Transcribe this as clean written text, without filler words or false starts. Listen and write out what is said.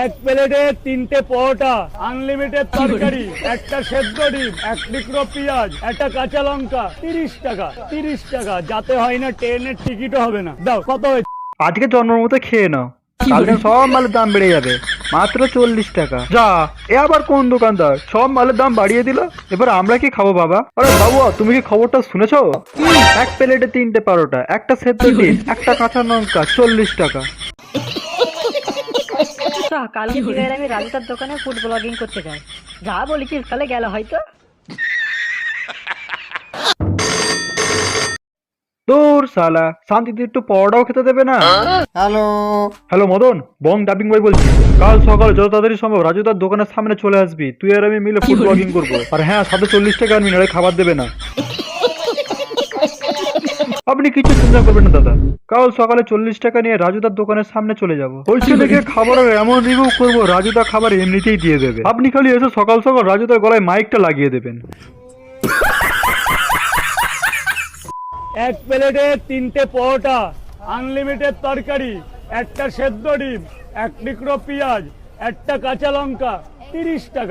এক প্লেটে 3টে পরোটা, আনলিমিটেড তরকারি, একটা সেদ্ধ ডিম, এক টুকরো পেঁয়াজ, একটা কাঁচা লঙ্কা, 30 টাকা। 30 টাকা, যাতে হয় না ট্রেনের টিকিটও হবে না। দাও, কত হয়েছে? আজকে জন্মের মতো খেয়ে নাও, কালকে সব মালের দাম বেড়ে যাবে। মাত্র 40 টাকা। যা, এ আবার কোন দোকানদার সব মালের দাম বাড়িয়ে দিল? এবার আমরা কি খাবো বাবা? আরে বাবু, তুমি কি খবরটা শুনেছো? এক প্লেটে 3টে পরোটা, একটা সেদ্ধ ডিম, একটা কাঁচা লঙ্কা, 40 টাকা। কালকে দিনের আমি রাজুতার দোকানে ফুড ব্লগিং করতে যাই। যা বলেছিস তাহলে গেল হয়তো। দূর শালা, শান্তিতে একটু পরোটাও খেতে দেবে না। হ্যালো। হ্যালো মদন, বং ডাবিং বই বলছি। কাল সকালে যত তাড়াতাড়ি সম্ভব রাজুদার দোকানের সামনে চলে আসবি। তুই আর আমি মিলে ফুড ব্লগিং করবো। আর হ্যাঁ, সাথে 40 টাকা আনবি, নাহলে খাবার দেবে না। আপনি কিছু চিন্তা করবেন না দাদা, কাল সকালে 40 টাকা নিয়ে রাজুদার দোকানের সামনে চলে যাবো। ওইখানে গিয়ে খাবারের এমন রিভিউ করবো, রাজুদা খাবার এমনিতেই দিয়ে দেবে। আপনি খালি এসে সকাল সকাল রাজুদার গলায় মাইকটা লাগিয়ে দেবেন। এক প্লেটে 3টে পরোটা, আনলিমিটেড তরকারি, একটা সেদ্ধ ডিম, এক টুকরো পেঁয়াজ, একটা কাঁচা লঙ্কা, 30 টাকা।